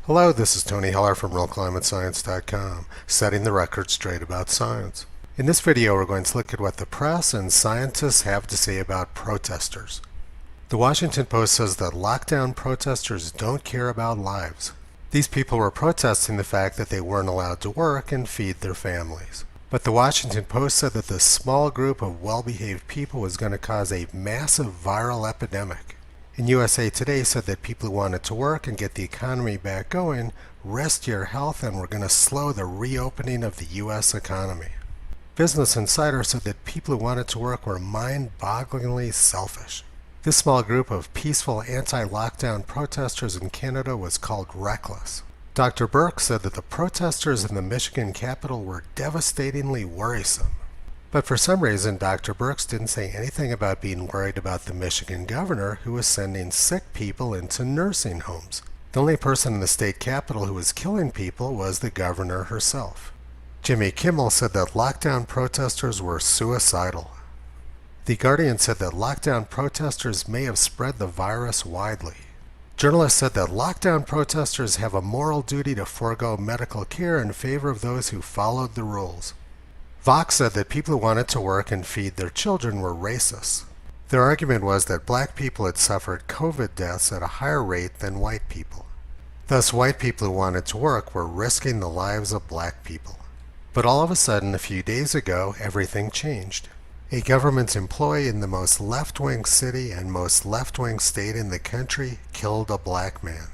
Hello, this is Tony Heller from RealClimateScience.com, setting the record straight about science. In this video, we're going to look at what the press and scientists have to say about protesters. The Washington Post says that lockdown protesters don't care about lives. These people were protesting the fact that they weren't allowed to work and feed their families. But the Washington Post said that this small group of well-behaved people was going to cause a massive viral epidemic. And USA Today said that people who wanted to work and get the economy back going risked your health and were going to slow the reopening of the U.S. economy. Business Insider said that people who wanted to work were mind-bogglingly selfish. This small group of peaceful anti-lockdown protesters in Canada was called reckless. Dr. Burke said that the protesters in the Michigan Capitol were devastatingly worrisome. But for some reason, Dr. Burks didn't say anything about being worried about the Michigan governor who was sending sick people into nursing homes. The only person in the state capitol who was killing people was the governor herself. Jimmy Kimmel said that lockdown protesters were suicidal. The Guardian said that lockdown protesters may have spread the virus widely. Journalists said that lockdown protesters have a moral duty to forego medical care in favor of those who followed the rules. Vox said that people who wanted to work and feed their children were racist. Their argument was that black people had suffered COVID deaths at a higher rate than white people. Thus, white people who wanted to work were risking the lives of black people. But all of a sudden, a few days ago, everything changed. A government employee in the most left-wing city and most left-wing state in the country killed a black man.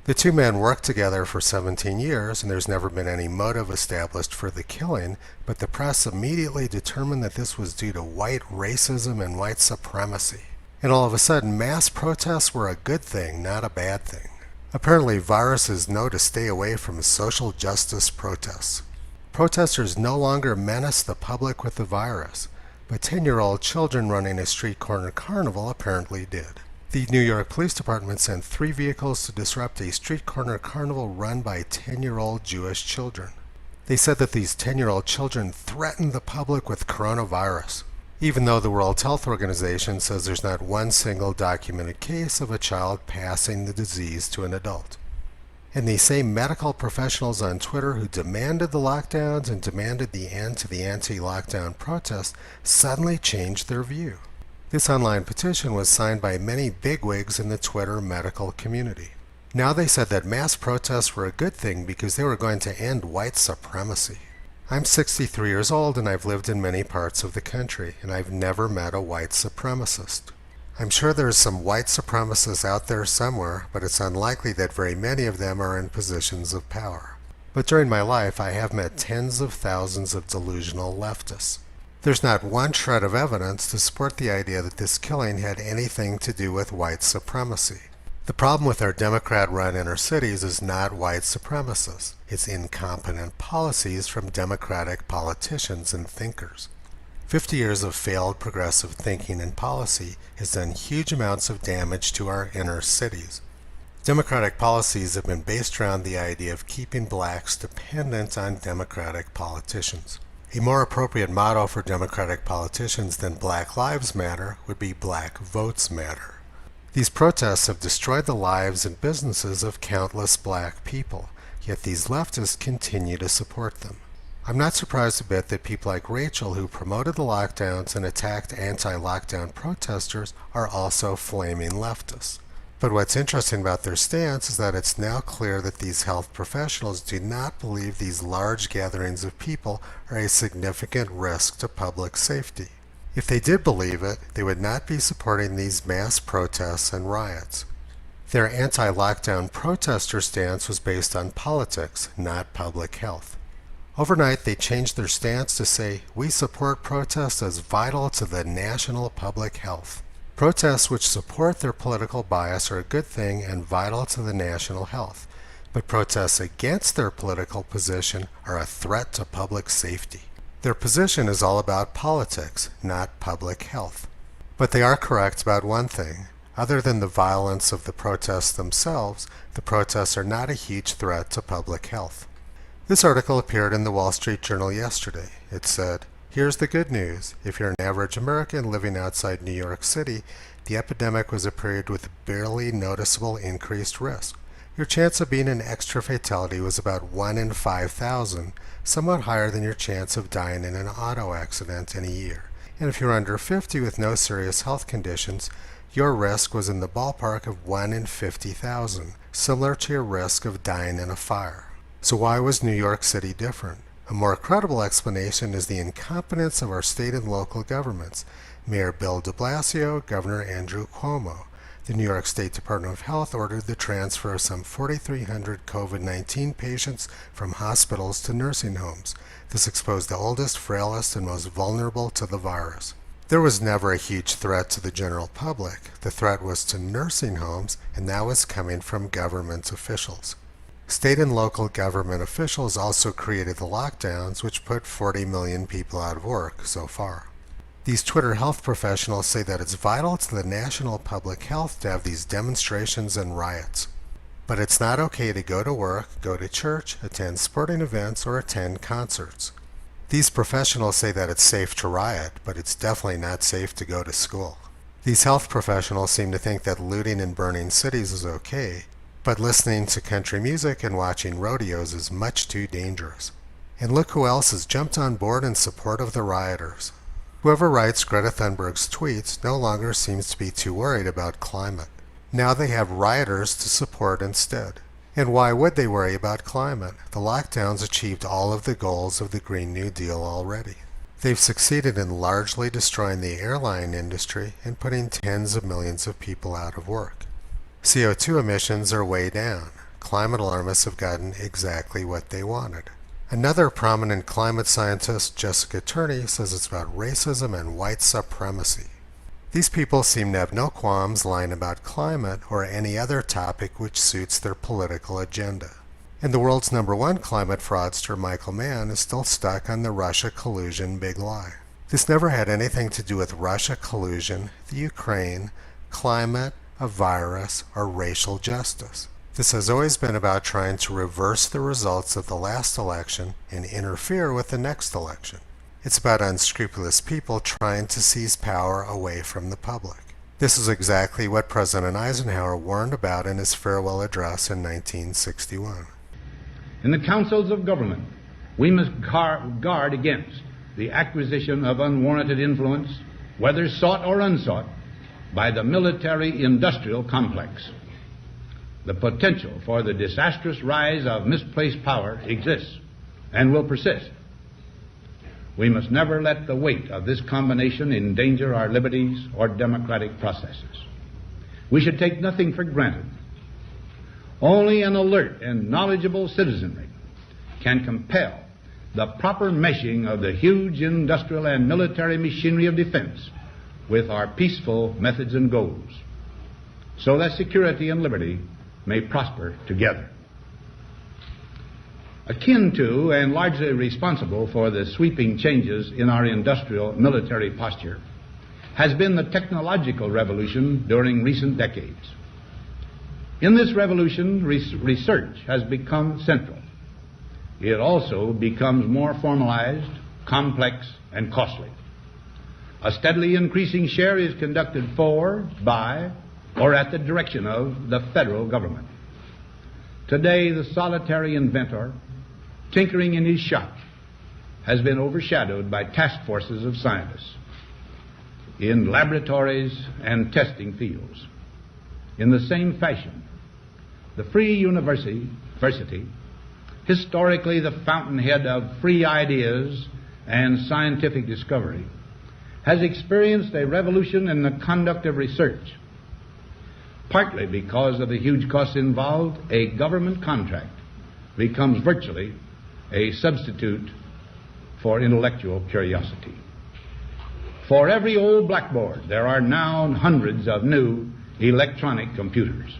The two men worked together for 17 years, and there's never been any motive established for the killing, but the press immediately determined that this was due to white racism and white supremacy. And all of a sudden, mass protests were a good thing, not a bad thing. Apparently, viruses know to stay away from social justice protests. Protesters no longer menace the public with the virus, but 10-year-old children running a street corner carnival apparently did. The New York Police Department sent 3 vehicles to disrupt a street corner carnival run by 10-year-old Jewish children. They said that these 10-year-old children threatened the public with coronavirus, even though the World Health Organization says there's not one single documented case of a child passing the disease to an adult. And the same medical professionals on Twitter who demanded the lockdowns and demanded the end to the anti-lockdown protests suddenly changed their view. This online petition was signed by many bigwigs in the Twitter medical community. Now they said that mass protests were a good thing because they were going to end white supremacy. I'm 63 years old and I've lived in many parts of the country, and I've never met a white supremacist. I'm sure there's some white supremacists out there somewhere, but it's unlikely that very many of them are in positions of power. But during my life, I have met tens of thousands of delusional leftists. There's not one shred of evidence to support the idea that this killing had anything to do with white supremacy. The problem with our Democrat-run inner cities is not white supremacists. It's incompetent policies from Democratic politicians and thinkers. 50 years of failed progressive thinking and policy has done huge amounts of damage to our inner cities. Democratic policies have been based around the idea of keeping blacks dependent on Democratic politicians. A more appropriate motto for Democratic politicians than Black Lives Matter would be Black Votes Matter. These protests have destroyed the lives and businesses of countless black people, yet these leftists continue to support them. I'm not surprised a bit that people like Rachel, who promoted the lockdowns and attacked anti-lockdown protesters, are also flaming leftists. But what's interesting about their stance is that it's now clear that these health professionals do not believe these large gatherings of people are a significant risk to public safety. If they did believe it, they would not be supporting these mass protests and riots. Their anti-lockdown protester stance was based on politics, not public health. Overnight, they changed their stance to say, "We support protests as vital to the national public health." Protests which support their political bias are a good thing and vital to the national health, but protests against their political position are a threat to public safety. Their position is all about politics, not public health. But they are correct about one thing. Other than the violence of the protests themselves, the protests are not a huge threat to public health. This article appeared in the Wall Street Journal yesterday. It said, "Here's the good news. If you're an average American living outside New York City, the epidemic was a period with barely noticeable increased risk. your chance of being an extra fatality was about 1 in 5,000, somewhat higher than your chance of dying in an auto accident in a year. And if you're under 50 with no serious health conditions, your risk was in the ballpark of 1 in 50,000, similar to your risk of dying in a fire. So why was New York City different? A more credible explanation is the incompetence of our state and local governments. Mayor Bill de Blasio, Governor Andrew Cuomo. The New York State Department of Health ordered the transfer of some 4,300 COVID-19 patients from hospitals to nursing homes. This exposed the oldest, frailest, and most vulnerable to the virus. There was never a huge threat to the general public. The threat was to nursing homes, and that was coming from government officials. State and local government officials also created the lockdowns, which put 40 million people out of work so far. These Twitter health professionals say that it's vital to the national public health to have these demonstrations and riots. But it's not okay to go to work, go to church, attend sporting events, or attend concerts. These professionals say that it's safe to riot, but it's definitely not safe to go to school. These health professionals seem to think that looting and burning cities is okay, but listening to country music and watching rodeos is much too dangerous. And look who else has jumped on board in support of the rioters. Whoever writes Greta Thunberg's tweets no longer seems to be too worried about climate. Now they have rioters to support instead. And why would they worry about climate? The lockdowns achieved all of the goals of the Green New Deal already. They've succeeded in largely destroying the airline industry and putting tens of millions of people out of work. CO2 emissions are way down. Climate alarmists have gotten exactly what they wanted. Another prominent climate scientist, Jessica Turney, says it's about racism and white supremacy. These people seem to have no qualms lying about climate or any other topic which suits their political agenda. And the world's #1 climate fraudster, Michael Mann, is still stuck on the Russia collusion big lie. This never had anything to do with Russia collusion, the Ukraine, climate, a virus, or racial justice. This has always been about trying to reverse the results of the last election and interfere with the next election. It's about unscrupulous people trying to seize power away from the public. This is exactly what President Eisenhower warned about in his farewell address in 1961. In the councils of government, we must guard against the acquisition of unwarranted influence, whether sought or unsought, by the military-industrial complex. The potential for the disastrous rise of misplaced power exists and will persist. We must never let the weight of this combination endanger our liberties or democratic processes. We should take nothing for granted. Only an alert and knowledgeable citizenry can compel the proper meshing of the huge industrial and military machinery of defense with our peaceful methods and goals, so that security and liberty may prosper together. Akin to and largely responsible for the sweeping changes in our industrial military posture has been the technological revolution during recent decades. In this revolution, research has become central. It also becomes more formalized, complex, and costly. A steadily increasing share is conducted for, by, or at the direction of the federal government. Today, the solitary inventor, tinkering in his shop, has been overshadowed by task forces of scientists in laboratories and testing fields. In the same fashion, the free university, historically the fountainhead of free ideas and scientific discovery, has experienced a revolution in the conduct of research. Partly because of the huge costs involved, a government contract becomes virtually a substitute for intellectual curiosity. For every old blackboard, there are now hundreds of new electronic computers.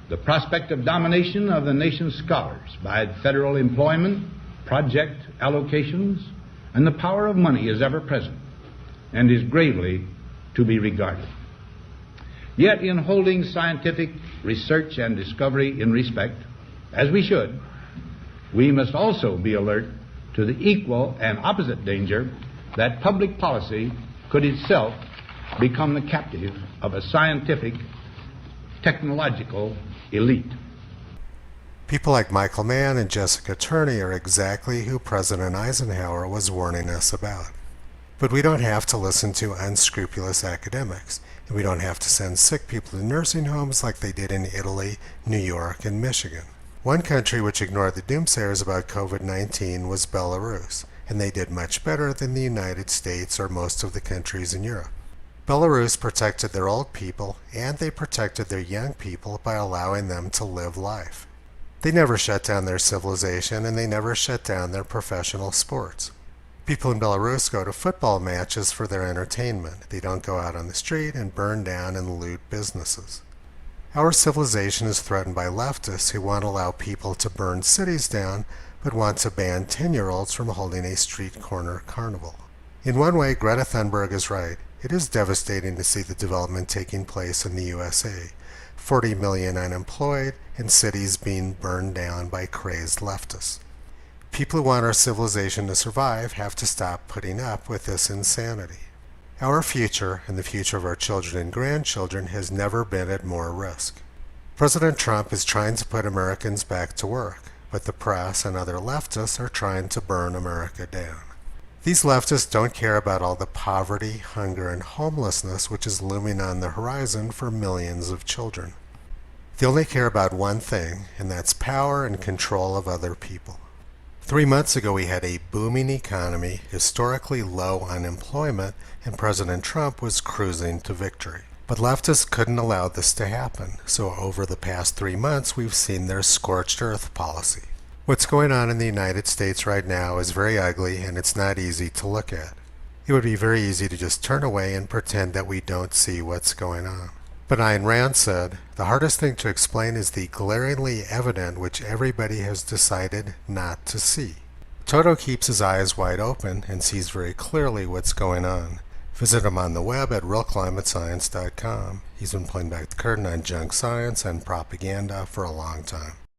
The prospect of domination of the nation's scholars by federal employment, project allocations, and the power of money is ever present and is gravely to be regarded. Yet in holding scientific research and discovery in respect, as we should, we must also be alert to the equal and opposite danger that public policy could itself become the captive of a scientific, technological, elite. People like Michael Mann and Jessica Turney are exactly who President Eisenhower was warning us about. But we don't have to listen to unscrupulous academics, and we don't have to send sick people to nursing homes like they did in Italy, New York, and Michigan. One country which ignored the doomsayers about COVID-19 was Belarus, and they did much better than the United States or most of the countries in Europe. Belarus protected their old people, and they protected their young people by allowing them to live life. They never shut down their civilization, and they never shut down their professional sports. People in Belarus go to football matches for their entertainment. They don't go out on the street and burn down and loot businesses. Our civilization is threatened by leftists who won't allow people to burn cities down, but want to ban 10-year-olds from holding a street corner carnival. In one way, Greta Thunberg is right. It is devastating to see the development taking place in the USA. 40 million unemployed and cities being burned down by crazed leftists. People who want our civilization to survive have to stop putting up with this insanity. Our future, and the future of our children and grandchildren, has never been at more risk. President Trump is trying to put Americans back to work, but the press and other leftists are trying to burn America down. These leftists don't care about all the poverty, hunger, and homelessness which is looming on the horizon for millions of children. They only care about one thing, and that's power and control of other people. 3 months ago, we had a booming economy, historically low unemployment, and President Trump was cruising to victory. But leftists couldn't allow this to happen, so over the past 3 months, we've seen their scorched earth policy. What's going on in the United States right now is very ugly, and it's not easy to look at. It would be very easy to just turn away and pretend that we don't see what's going on. But Ayn Rand said, the hardest thing to explain is the glaringly evident which everybody has decided not to see. Toto keeps his eyes wide open and sees very clearly what's going on. Visit him on the web at realclimatescience.com. He's been pulling back the curtain on junk science and propaganda for a long time.